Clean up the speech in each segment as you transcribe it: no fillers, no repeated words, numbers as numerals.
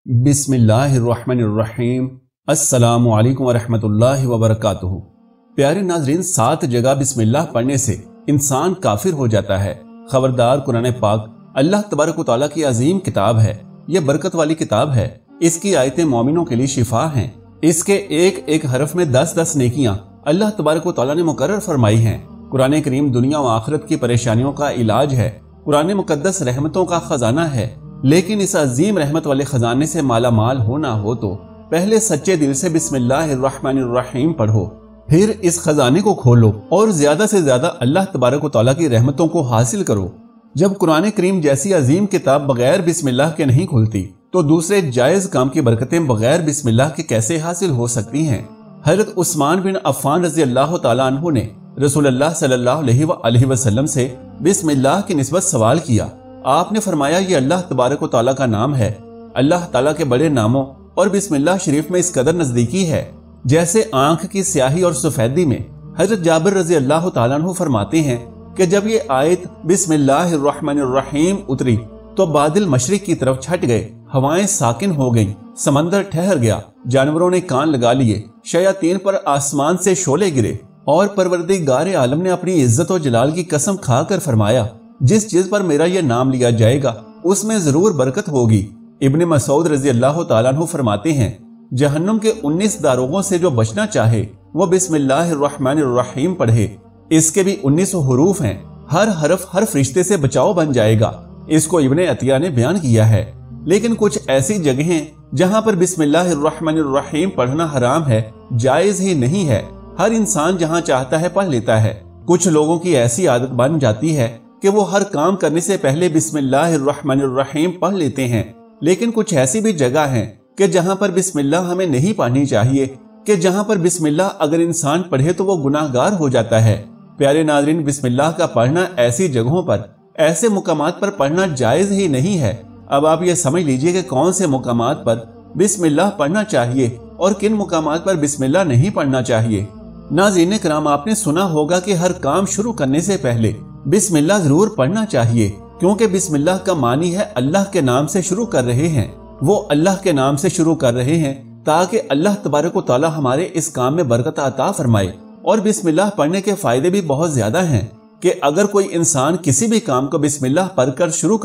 बिस्मिल्लाहिर्रहमानिर्रहीम। अस्सलामु अलैकुम वरहमतुल्लाहि वबरकातुहू। प्यारे नाजरीन, 7 जगह बिस्मिल्लाह पढ़ने से इंसान काफिर हो जाता है। खबरदार, कुरान पाक अल्लाह तबारक व तआला की अजीम किताब है। यह बरकत वाली किताब है। इसकी आयतें मोमिनों के लिए शिफा हैं। इसके एक एक हरफ में 10-10 नेकियां अल्लाह तबारक व तआला ने मुकर्रर फरमाई हैं। कुरान करीम दुनिया व आखिरत की परेशानियों का इलाज है। कुरान मुकद्दस रहमतों का खजाना है। लेकिन इस अजीम रहमत वाले खजाने से माला माल होना हो तो पहले सच्चे दिल से बिस्मिल्लाहिर्रहमानिर्रहीम पढ़ो, फिर इस खजाने को खोलो और ज्यादा से ज्यादा अल्लाह तबारक व तआला की रहमतों को हासिल करो। जब कुरान करीम जैसी अजीम किताब बगैर बिस्मिल्लाह के नहीं खुलती तो दूसरे जायज काम की बरकतें बगैर बिस्मिल्लाह के कैसे हासिल हो सकती हैं। हजरत उस्मान बिन अफ़्फ़ान रज़ी अल्लाह तआला अन्हु ने रसूलुल्लाह सल्लल्लाहु अलैहि वसल्लम से बिस्मिल्लाह की निस्बत सवाल किया। आपने फरमाया, ये अल्लाह तबारक व तआला का नाम है। अल्लाह ताला के बड़े नामों और बिस्मिल्लाह शरीफ में इस कदर नजदीकी है जैसे आंख की स्याही और सफेदी में। हजरत जाबिर रज़ी अल्लाह तआला अन्हु फरमाते हैं कि जब ये आयत बिस्मिल्लाहिर्रहमानिर्रहीम उतरी तो बादल मशरिक की तरफ छट गए, हवाएं साकिन हो गईं, समंदर ठहर गया, जानवरों ने कान लगा लिए, शयातीन पर आसमान से शोले गिरे और परवरदिगार आलम ने अपनी इज्जत और जलाल की कसम खाकर फरमाया, जिस चीज पर मेरा यह नाम लिया जाएगा उसमें जरूर बरकत होगी। इब्ने मसूद रज़ी अल्लाह तआला अन्हु फरमाते हैं, जहन्नुम के 19 दारोगों से जो बचना चाहे वो बिस्मिल्लाहिर्रहमानिर्रहीम पढ़े। इसके भी 19 हुरूफ हैं। हर हरफ हर फरिश्ते से बचाव बन जाएगा। इसको इब्ने अतिया ने बयान किया है। लेकिन कुछ ऐसी जगहें जहां पर बिस्मिल्लाहिर्रहमानिर्रहीम पढ़ना हराम है, जायज ही नहीं है। हर इंसान जहां चाहता है पढ़ लेता है। कुछ लोगों की ऐसी आदत बन जाती है कि वो हर काम करने से पहले बिस्मिल्लाहिर्रहमानिर्रहीम पढ़ लेते हैं। लेकिन कुछ ऐसी भी जगह हैं कि जहां पर बिस्मिल्लाह हमें नहीं पढ़नी चाहिए, कि जहां पर बिस्मिल्लाह अगर इंसान पढ़े तो वो गुनाहगार हो जाता है। प्यारे नाज़रीन, बिस्मिल्लाह का पढ़ना ऐसी जगहों पर, ऐसे मुकामात पर पढ़ना जायज ही नहीं है। अब आप ये समझ लीजिए कि कौन से मुकामात पर बिस्मिल्लाह पढ़ना चाहिए और किन मुकामात पर बिस्मिल्लाह नहीं पढ़ना चाहिए। नाज़रीन किराम, आपने सुना होगा कि हर काम शुरू करने से पहले बिस्मिल्लाह जरूर पढ़ना चाहिए, क्योंकि बिस्मिल्लाह का मानी है अल्लाह के नाम से शुरू कर रहे हैं। वो अल्लाह के नाम से शुरू कर रहे हैं ताकि अल्लाह तबारक व तआला हमारे इस काम में बरकत अता फरमाए। और बिस्मिल्लाह पढ़ने के फायदे भी बहुत ज्यादा हैं कि अगर कोई इंसान किसी भी काम को बिस्मिल्लाह पढ़कर शुरू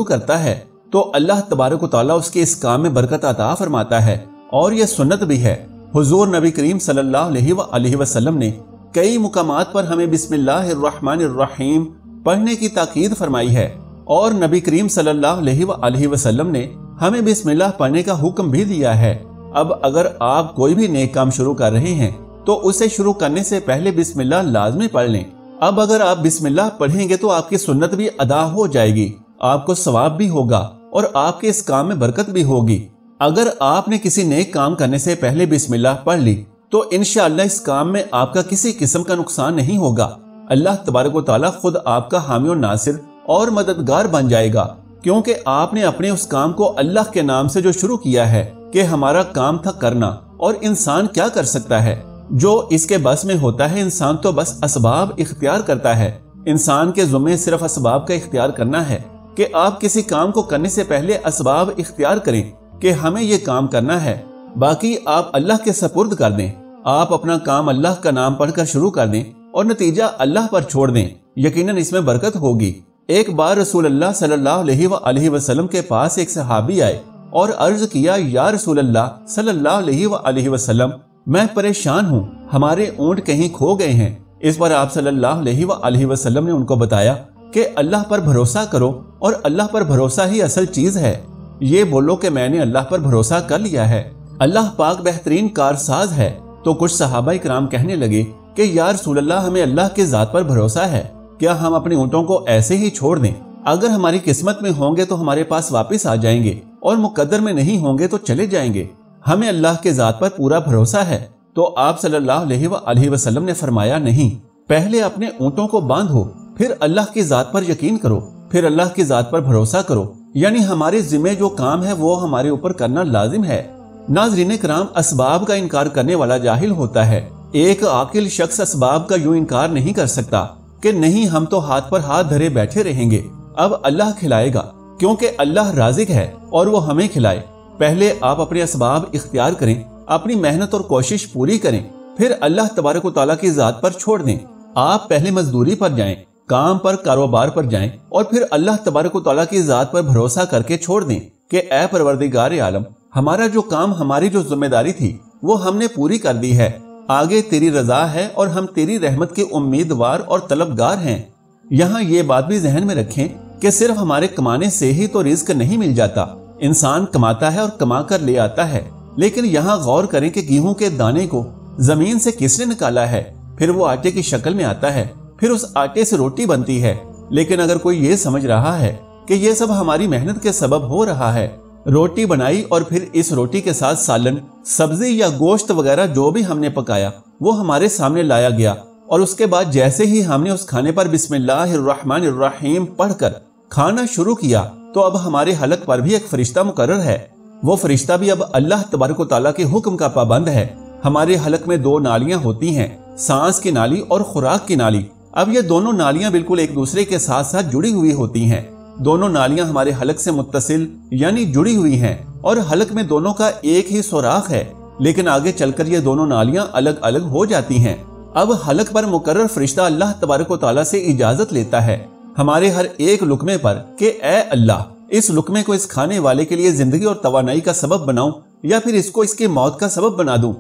करता है तो अल्लाह तबारक व तआला उसके इस काम में बरकत अता फरमाता है। और यह सुन्नत भी है। हुजूर नबी करीम सल्लल्लाहु अलैहि वसल्लम ने कई मुकामात पर हमें बिस्मिल्लाहिर्रहमानिर्रहीम पढ़ने की ताकीद फरमाई है। और नबी करीम सल्लल्लाहु अलैहि वसल्लम ने हमें बिस्मिल्लाह पढ़ने का हुक्म भी दिया है। अब अगर आप कोई भी नेक काम शुरू कर रहे हैं तो उसे शुरू करने से पहले बिस्मिल्लाह लाजमी पढ़ लें। अब अगर आप बिस्मिल्लाह पढ़ेंगे तो आपकी सुन्नत भी अदा हो जाएगी, आपको सवाब भी होगा और आपके इस काम में बरकत भी होगी। अगर आपने किसी नेक काम करने से पहले बिस्मिल्लाह पढ़ ली तो इंशाअल्लाह इस काम में आपका किसी किस्म का नुकसान नहीं होगा। अल्लाह तबारक व तआला खुद आपका हामी और नासिर और मददगार बन जाएगा, क्योंकि आपने अपने उस काम को अल्लाह के नाम से जो शुरू किया है कि हमारा काम था करना। और इंसान क्या कर सकता है, जो इसके बस में होता है। इंसान तो बस असबाब इख्तियार करता है। इंसान के ज़ुम्मे सिर्फ असबाब का इख्तियार करना है कि आप किसी काम को करने से पहले असबाब इख्तियार करें कि हमें ये काम करना है। बाकी आप अल्लाह के सपुर्द कर दें। आप अपना काम अल्लाह का नाम पढ़कर शुरू कर दें और नतीजा अल्लाह पर छोड़ दें। यकीनन इसमें बरकत होगी। एक बार रसूलुल्लाह सल्लल्लाहु अलैहि वसल्लम के पास एक सहाबी आए और अर्ज किया, या रसूलल्लाह सल्लल्लाहु अलैहि वसल्लम, मैं परेशान हूँ, हमारे ऊंट कहीं खो गए हैं। इस पर आप सल्लल्लाहु अलैहि वसल्लम ने उनको बताया कि अल्लाह पर भरोसा करो और अल्लाह पर भरोसा ही असल चीज है। ये बोलो कि मैंने अल्लाह पर भरोसा कर लिया है, अल्लाह पाक बेहतरीन कारसाज है। तो कुछ सहाबा इकराम कहने लगे कि या रसूलल्लाह, हमें अल्लाह के जात पर भरोसा है, क्या हम अपने ऊँटों को ऐसे ही छोड़ दें? अगर हमारी किस्मत में होंगे तो हमारे पास वापस आ जाएंगे और मुकद्दर में नहीं होंगे तो चले जाएंगे। हमें अल्लाह के जात पर पूरा भरोसा है। तो आप सल्लल्लाहु अलैहि वसल्लम ने फरमाया, नहीं, पहले अपने ऊँटों को बांधो, फिर अल्लाह की जात पर यकीन करो, फिर अल्लाह की जात पर भरोसा करो। यानी हमारे जिम्मे जो काम है वो हमारे ऊपर करना लाजिम है। नाज़रीन किराम, असबाब का इनकार करने वाला जाहिल होता है। एक आकिल शख्स असबाब का यूं इनकार नहीं कर सकता कि नहीं, हम तो हाथ पर हाथ धरे बैठे रहेंगे। अब अल्लाह खिलाएगा क्योंकि अल्लाह राज़िक है और वो हमें खिलाए। पहले आप अपने असबाब इख्तियार करें, अपनी मेहनत और कोशिश पूरी करें, फिर अल्लाह तबारक व तआला की ज़ात पर छोड़ दें। आप पहले मजदूरी पर जाएं, काम पर, कारोबार पर जाएं और फिर अल्लाह तबारक व तआला की ज़ात पर भरोसा करके छोड़ दें कि ए परवरदिगार आलम, हमारा जो काम, हमारी जो जिम्मेदारी थी वो हमने पूरी कर दी है। आगे तेरी रजा है और हम तेरी रहमत के उम्मीदवार और तलबगार हैं। यहाँ ये बात भी जहन में रखें कि सिर्फ हमारे कमाने से ही तो रिज्क नहीं मिल जाता। इंसान कमाता है और कमा कर ले आता है, लेकिन यहाँ गौर करें कि गेहूं के दाने को जमीन से किसने निकाला है, फिर वो आटे की शक्ल में आता है, फिर उस आटे से रोटी बनती है। लेकिन अगर कोई ये समझ रहा है कि ये सब हमारी मेहनत के सबब हो रहा है, रोटी बनाई और फिर इस रोटी के साथ सालन, सब्जी या गोश्त वगैरह जो भी हमने पकाया वो हमारे सामने लाया गया और उसके बाद जैसे ही हमने उस खाने पर बिस्मिल्लाहिर्रहमानिर्रहीम पढ़कर खाना शुरू किया तो अब हमारे हलक पर भी एक फरिश्ता मुकर्रर है। वो फरिश्ता भी अब अल्लाह तबारक व तआला के हुक्म का पाबंद है। हमारे हलक में दो नालियां होती हैं, सांस की नाली और खुराक की नाली। अब ये दोनों नालियां बिल्कुल एक दूसरे के साथ साथ जुड़ी हुई होती हैं। दोनों नालियां हमारे हलक से मुत्तसिल यानी जुड़ी हुई हैं और हलक में दोनों का एक ही सुराख है, लेकिन आगे चलकर ये दोनों नालियां अलग अलग हो जाती हैं। अब हलक पर मुकर्रर फरिश्ता अल्लाह तबारक व तआला से इजाजत लेता है हमारे हर एक लुकमे पर कि ए अल्लाह, इस लुकमे को इस खाने वाले के लिए जिंदगी और तवानाई का सबब बनाऊं या फिर इसको इसकी मौत का सबब बना दूं।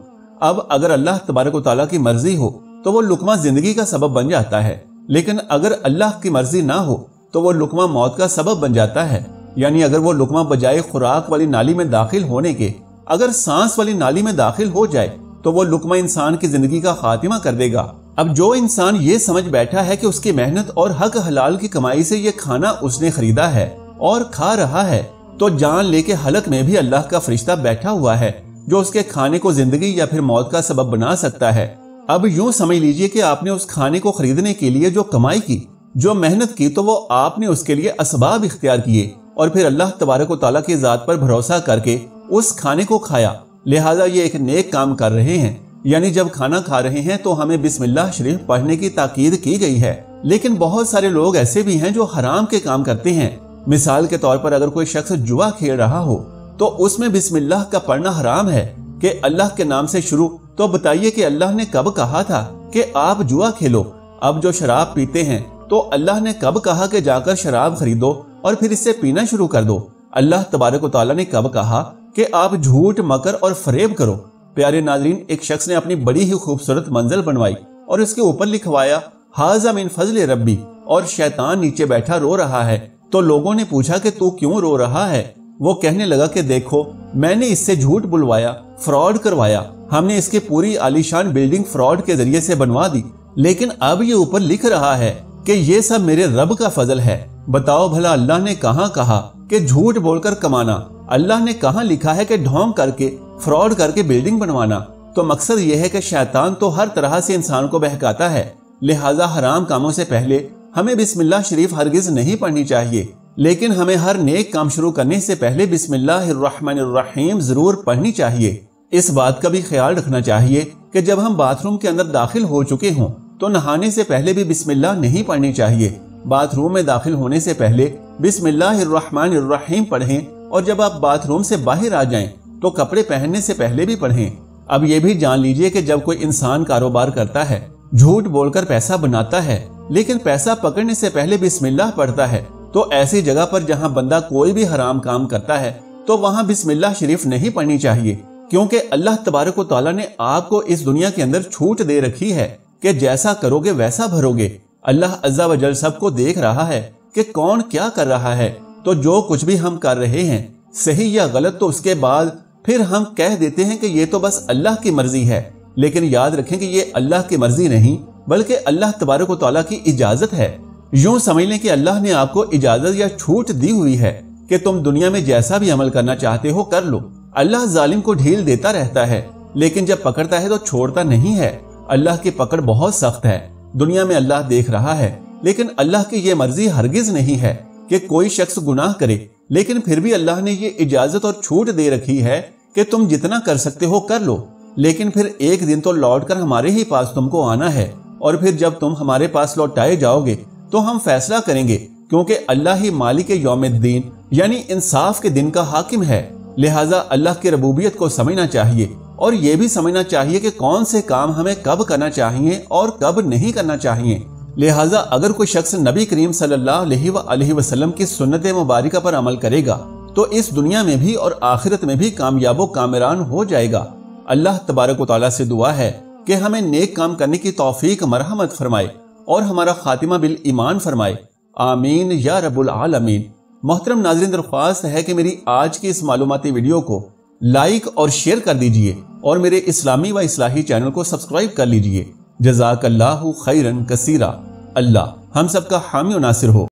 अब अगर अल्लाह तबारक व तआला की मर्जी हो तो वो लुकमा जिंदगी का सबब बन जाता है, लेकिन अगर अल्लाह की मर्जी ना हो तो वो लुकमा मौत का सबब बन जाता है। यानी अगर वो लुकमा बजाय खुराक वाली नाली में दाखिल होने के अगर सांस वाली नाली में दाखिल हो जाए तो वो लुकमा इंसान की जिंदगी का खातिमा कर देगा। अब जो इंसान ये समझ बैठा है कि उसकी मेहनत और हक हलाल की कमाई से ये खाना उसने खरीदा है और खा रहा है, तो जान लेके हलक में भी अल्लाह का फरिश्ता बैठा हुआ है जो उसके खाने को जिंदगी या फिर मौत का सबब बना सकता है। अब यूं समझ लीजिए कि आपने उस खाने को खरीदने के लिए जो कमाई की, जो मेहनत की, तो वो आपने उसके लिए असबाब इख्तियार किए और फिर अल्लाह तबारक व तआला की ज़ात पर भरोसा करके उस खाने को खाया। लिहाजा ये एक नेक काम कर रहे हैं। यानी जब खाना खा रहे हैं तो हमें बिस्मिल्लाह शरीफ पढ़ने की ताकीद की गई है। लेकिन बहुत सारे लोग ऐसे भी हैं जो हराम के काम करते हैं। मिसाल के तौर पर अगर कोई शख्स जुआ खेल रहा हो तो उसमें बिस्मिल्लाह का पढ़ना हराम है कि अल्लाह के नाम से शुरू। तो बताइए कि अल्लाह ने कब कहा था कि आप जुआ खेलो? अब जो शराब पीते हैं तो अल्लाह ने कब कहा कि जाकर शराब खरीदो और फिर इससे पीना शुरू कर दो? अल्लाह तबारक व तआला ने कब कहा कि आप झूठ, मकर और फरेब करो? प्यारे नाज़रीन, एक शख्स ने अपनी बड़ी ही खूबसूरत मंजिल बनवाई और इसके ऊपर लिखवाया हाज़ा मिन फज़्ल रब्बी, और शैतान नीचे बैठा रो रहा है। तो लोगों ने पूछा कि तू क्यों रो रहा है? वो कहने लगा कि देखो, मैंने इससे झूठ बुलवाया, फ्रॉड करवाया, हमने इसकी पूरी आलीशान बिल्डिंग फ्रॉड के जरिए से बनवा दी, लेकिन अब ये ऊपर लिख रहा है कि ये सब मेरे रब का फजल है। बताओ भला अल्लाह ने कहाँ कहा कि झूठ बोलकर कमाना? अल्लाह ने कहाँ लिखा है कि ढोंग करके, फ्रॉड करके बिल्डिंग बनवाना? तो मकसद ये है कि शैतान तो हर तरह से इंसान को बहकाता है। लिहाजा हराम कामों से पहले हमें बिस्मिल्लाह शरीफ हरगिज नहीं पढ़नी चाहिए, लेकिन हमें हर नेक काम शुरू करने से पहले बिस्मिल्लाहिर्रहमानिर्रहीम जरूर पढ़नी चाहिए। इस बात का भी ख्याल रखना चाहिए कि जब हम बाथरूम के अंदर दाखिल हो चुके हों तो नहाने से पहले भी बिस्मिल्लाह नहीं पढ़नी चाहिए। बाथरूम में दाखिल होने से पहले बिस्मिल्लाहिर्रहमानिर्रहीम पढ़ें और जब आप बाथरूम से बाहर आ जाएं तो कपड़े पहनने से पहले भी पढ़ें। अब ये भी जान लीजिए कि जब कोई इंसान कारोबार करता है, झूठ बोलकर पैसा बनाता है, लेकिन पैसा पकड़ने से पहले बिस्मिल्लाह पढ़ता है, तो ऐसी जगह पर जहां बंदा कोई भी हराम काम करता है तो वहां बिस्मिल्लाह शरीफ नहीं पढ़नी चाहिए, क्योंकि अल्लाह तबारक व तआला ने आपको इस दुनिया के अंदर छूट दे रखी है कि जैसा करोगे वैसा भरोगे। अल्लाह अज़्ज़ा व जल सबको देख रहा है कि कौन क्या कर रहा है। तो जो कुछ भी हम कर रहे हैं, सही या गलत, तो उसके बाद फिर हम कह देते हैं कि ये तो बस अल्लाह की मर्जी है। लेकिन याद रखें कि ये अल्लाह की मर्जी नहीं बल्कि अल्लाह तबारक व तआला की इजाजत है। यूं समझ लें कि अल्लाह ने आपको इजाजत या छूट दी हुई है कि तुम दुनिया में जैसा भी अमल करना चाहते हो कर लो। अल्लाह जालिम को ढील देता रहता है, लेकिन जब पकड़ता है तो छोड़ता नहीं है। अल्लाह की पकड़ बहुत सख्त है। दुनिया में अल्लाह देख रहा है, लेकिन अल्लाह की ये मर्जी हरगिज नहीं है कि कोई शख्स गुनाह करे, लेकिन फिर भी अल्लाह ने ये इजाजत और छूट दे रखी है कि तुम जितना कर सकते हो कर लो, लेकिन फिर एक दिन तो लौटकर हमारे ही पास तुमको आना है, और फिर जब तुम हमारे पास लौटाए जाओगे तो हम फैसला करेंगे کیونکہ اللہ ہی مالک یوم الدین یعنی انصاف کے دن کا حاکم ہے، لہٰذا اللہ کی ربوبیت کو سمجھنا چاہیے اور یہ بھی سمجھنا چاہیے کہ کون سے کام ہمیں کب کرنا چاہیے اور کب نہیں کرنا چاہیے۔ لہٰذا اگر کوئی شخص نبی کریم صلی اللہ علیہ وآلہ وسلم کی سنت مبارکہ پر عمل کرے گا تو اس دنیا میں بھی اور آخرت میں بھی کامیاب و کامران ہو جائے گا۔ اللہ تبارک و تعالیٰ سے دعا ہے کہ ہمیں نیک کام کرنے کی توفیق مرحمت فرمائے اور ہمارا خاتمہ بالایمان فرمائے، آمین یا رب العالمین۔ محترم ناظرین، درخواست ہے کہ میری آج کی اس معلوماتی ویڈیو کو لائک اور شیئر کر دیجئے اور میرے اسلامی و اصلاحی چینل کو سبسکرائب کر لیجئے۔ جزاک اللہ خیرن کثیرا۔ اللہ ہم سب کا حامی و ناصر ہو۔